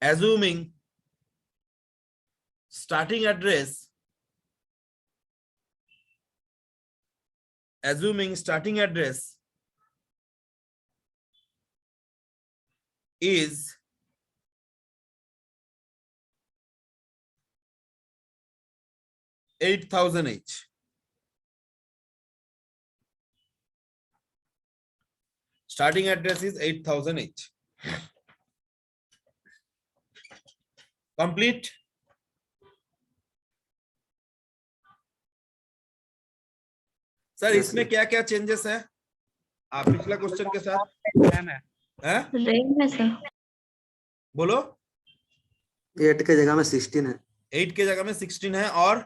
Assuming starting address is 8000H. Starting address is 8000H. Complete? Sir Yes, इसमें sir. क्या क्या changes है आप पिछला question के साथ RAM है हैं? रैम है सर। बोलो 8 के जगह में 16 है। 8 के जगह में 16 है और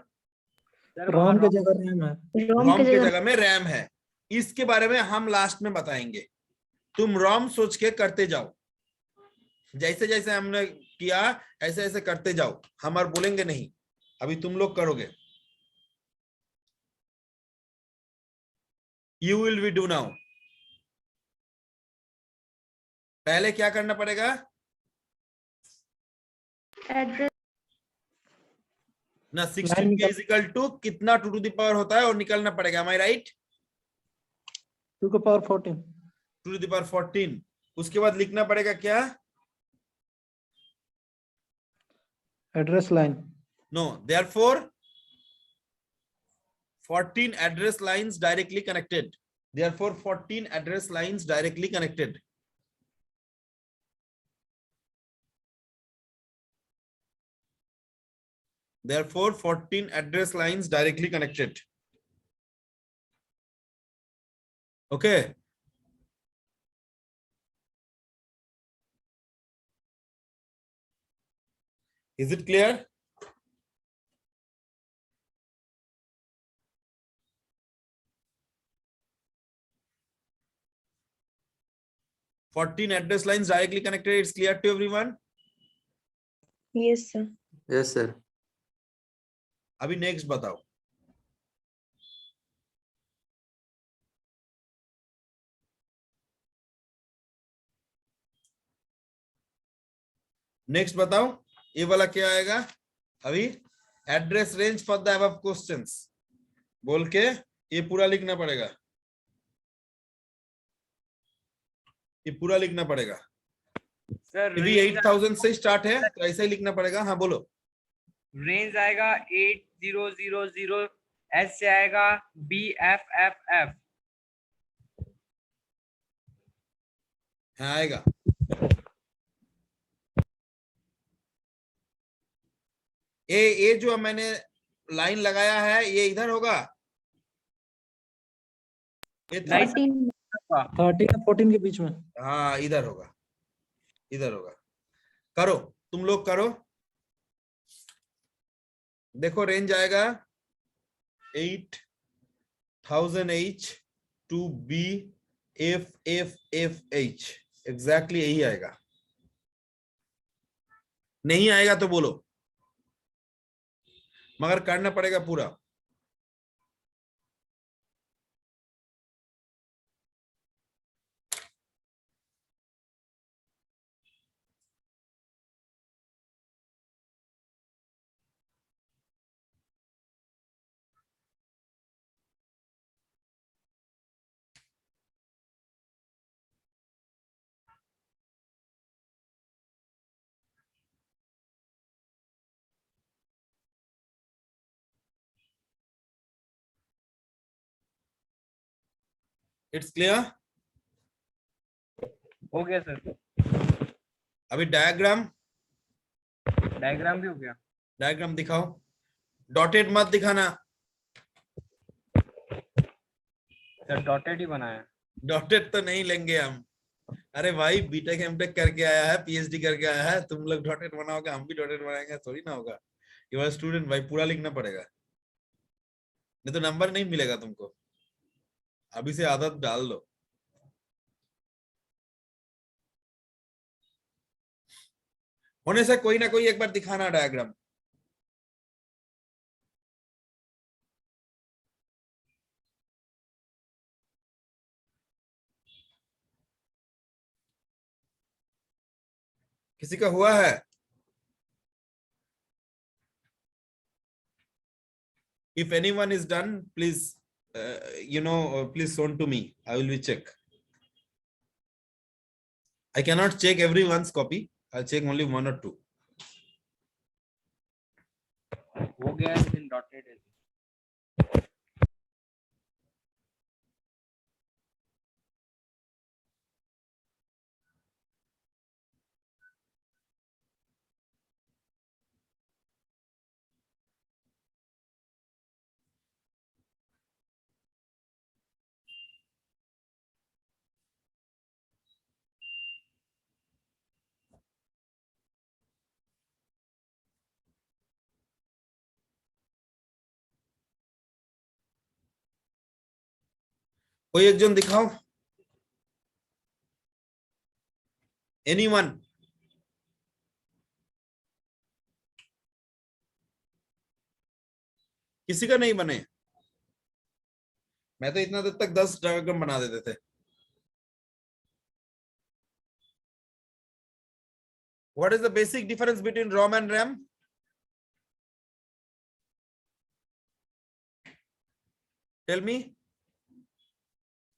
सर रोम के वहाँ जगह रैम है। रोम रोम की के जगह जगह में रैम है। इसके बारे में हम लास्ट में बताएंगे, तुम रोम सोच के करते जाओ, जैसे जैसे हमने किया ऐसे ऐसे करते जाओ, हम और बोलेंगे नहीं, अभी तुम लोग करोगे। You will be do now. पहले क्या करना पड़ेगा? एड्रेस ना 16 के इक्वल टू कितना 2 टू द पावर होता है और निकलना पड़ेगा। am I right? 2 की पावर 14। 2 to the power 14। उसके बाद लिखना पड़ेगा क्या? Address line. No, therefore 14 address lines directly connected. Therefore 14 address lines directly connected. Therefore 14 address lines directly connected. Okay. Is it clear? address lines directly connected. It's clear to everyone? Yes, sir. Yes, sir. अभी next बताओ। Next बताओ, ये वाला क्या आएगा? अभी address range for the above questions बोल के ये पूरा लिखना पड़ेगा, ये पूरा लिखना पड़ेगा। सर यदि 8000 से स्टार्ट है तो ऐसे ही लिखना पड़ेगा। हाँ बोलो। रेंज आएगा 8000, एस से आएगा BFFF। हाँ आएगा। ये जो मैंने लाइन लगाया है ये इधर होगा, ये 13 13 और 14 के बीच में। हाँ इधर होगा, इधर होगा। करो, तुम लोग करो। देखो रेंज आएगा 8000H to BFFFH, एग्जैक्टली यही आएगा। नहीं आएगा तो बोलो, मगर करना पड़ेगा पूरा। It's clear? हो गया सर। अभी डायग्राम डायग्राम भी हो गया। डायग्राम दिखाओ, डॉटेड मत दिखाना। सर डॉटेड ही बनाया। डॉटेड तो नहीं लेंगे हम। अरे भाई बीटेक एमटेक करके आया है, पीएचडी करके आया है, तुम लोग डॉटेड बनाओगे, हम भी डॉटेड बनाएंगे, थोड़ी ना होगा। यू आर स्टूडेंट भाई, पूरा लिखना पड़ेगा, नहीं तो नंबर नहीं मिलेगा तुमको। अभी से आदत डाल लो। होने से कोई ना कोई एक बार दिखाना डायग्राम। किसी का हुआ है? If anyone is done, please, please shown to me. I will be check. I cannot check everyone's copy. I'll check only one or two. हो गया है लेकिन डॉटेड है। कोई एक जन दिखाओ। Anyone? किसी का नहीं बने? मैं तो इतना देर तक 10 डायग्राम बना देते थे। What is the basic difference between ROM and RAM? Tell me.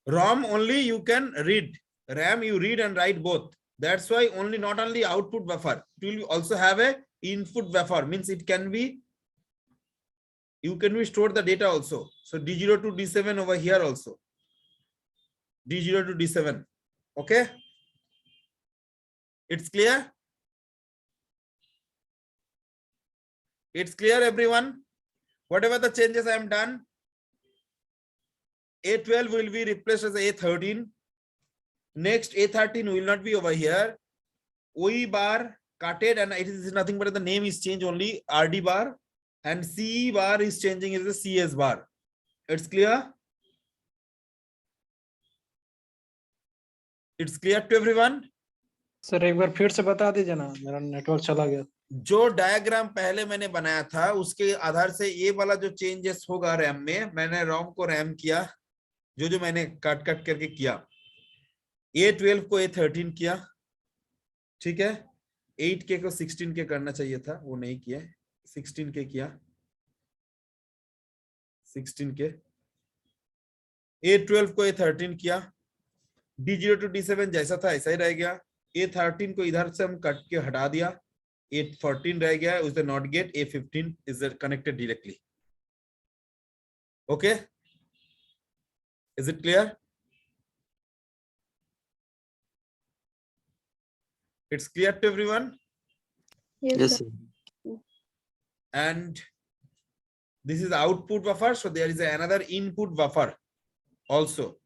ROM only you can read. RAM you read and write both. That's why not only output buffer, it will also have a input buffer. Means it can be, you can be stored the data also. So D0 to D7 over here also. D0 to D7. Okay. It's clear? It's clear everyone? Whatever the changes I am done, A12 will be replaced as A13. Next A13 will not be over here. OE bar cutted and it is nothing but the name is changed only, RD bar, and CE bar is changing as a CS bar. It's clear? It's clear to everyone? Sir एक बार फिर से बता दीजिए ना, मेरा network चला गया। जो डायग्राम पहले मैंने बनाया था उसके आधार से ये वाला जो चेंजेस होगा रैम में, मैंने रोम को रैम किया, जो मैंने कट करके किया। A12 को A13 किया, ठीक है। 8K को 16K करना चाहिए था, वो नहीं किया, 16K किया, 16K। A12 को A13 किया, D0 to D7 जैसा था ऐसा ही रह गया। A13 को इधर से हम कट के हटा दिया, A14 रह गया, उसे not gate, A15 is connected directly. Okay, is it clear? It's clear to everyone? Yes, sir. And this is output buffer, so there is another input buffer also.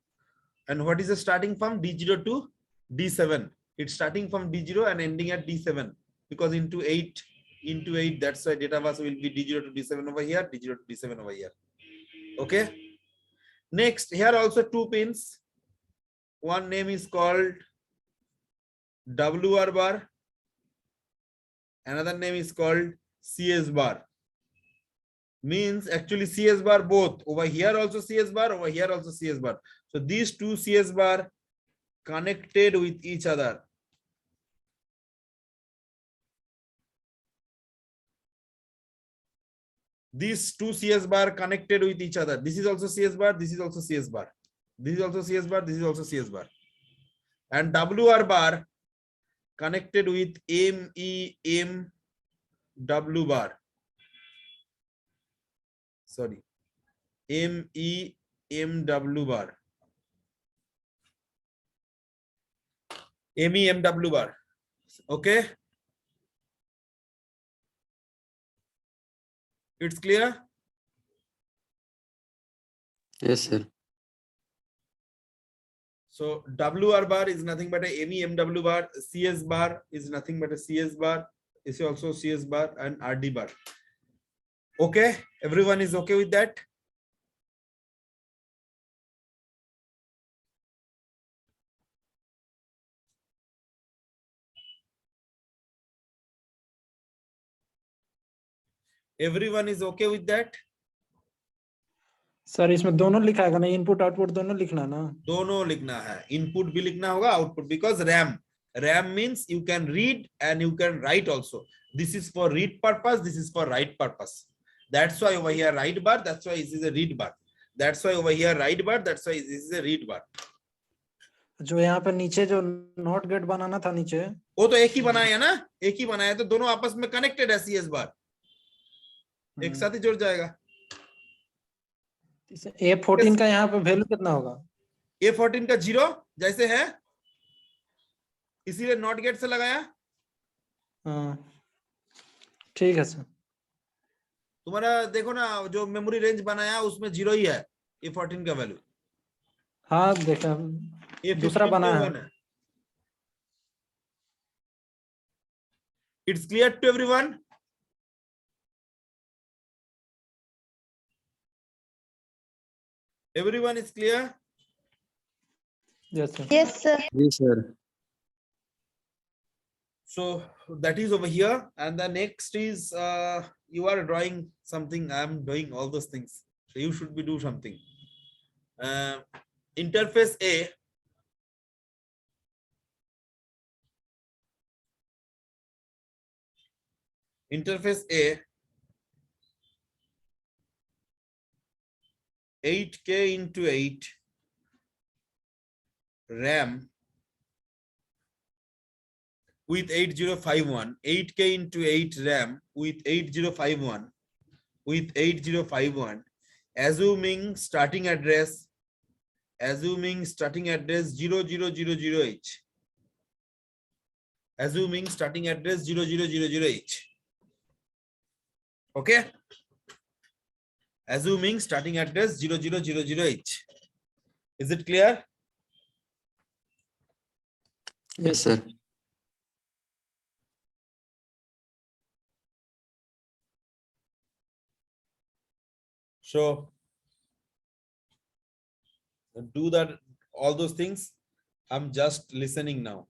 And what is the starting from? D0 to D7. It's starting from D0 and ending at D7, because into 8, that's why data bus will be D0 to D7 over here, D0 to D7 over here. Okay. Next, here also 2 pins. One name is called WR bar. Another name is called CS bar. Means actually CS bar both. Over here also CS bar, over here also CS bar. So these 2 CS bar connected with each other. These 2 CS bar connected with each other. This is also CS bar, this is also CS bar. This is also CS bar, this is also CS bar. And WR bar connected with MEMW bar. Sorry, MEMW bar. MEMW bar. Okay. It's clear? Yes, sir. So WR bar is nothing but a MEMW bar. CS bar is nothing but a CS bar. Is also CS bar and RD bar. Okay, everyone is okay with that? Everyone is okay with that? Sir इसमें दोनों लिखा है ना, input output दोनों लिखना ना? दोनों लिखना है, इनपुट भी लिखना होगा, output, because RAM means you can read and you can write also. This is for read purpose, this is for write purpose. That's why over here write bar, that's why this is a read bar. That's why over here write bar, that's why this is a read bar. जो यहाँ पे नीचे जो not gate बनाना था नीचे, वो तो एक ही बनाया ना, एक ही बनाया, तो दोनों आपस में कनेक्टेड है, CS बार एक साथ ही जुड़ जाएगा। A14 का यहाँ पे वैल्यू कितना होगा? A14 का 0 जैसे है, इसीलिए नॉट गेट से लगाया। हाँ ठीक है सर। तुम्हारा देखो ना, जो मेमोरी रेंज बनाया उसमें 0 ही है A14 का वैल्यू। हाँ देखा, दूसरा बना है। It's clear to everyone? Everyone is clear? Yes sir. Yes, sir. Yes, sir. So that is over here, and the next is you are drawing something. I am doing all those things, so you should be do something. Interface A. Interface A. 8K into 8 RAM with 8051, 8K into 8 RAM with 8051, assuming starting address 0000H, assuming starting address 0000H. Okay, assuming starting address 0000H. Is it clear? Yes, sir. So do that, all those things. I'm just listening now.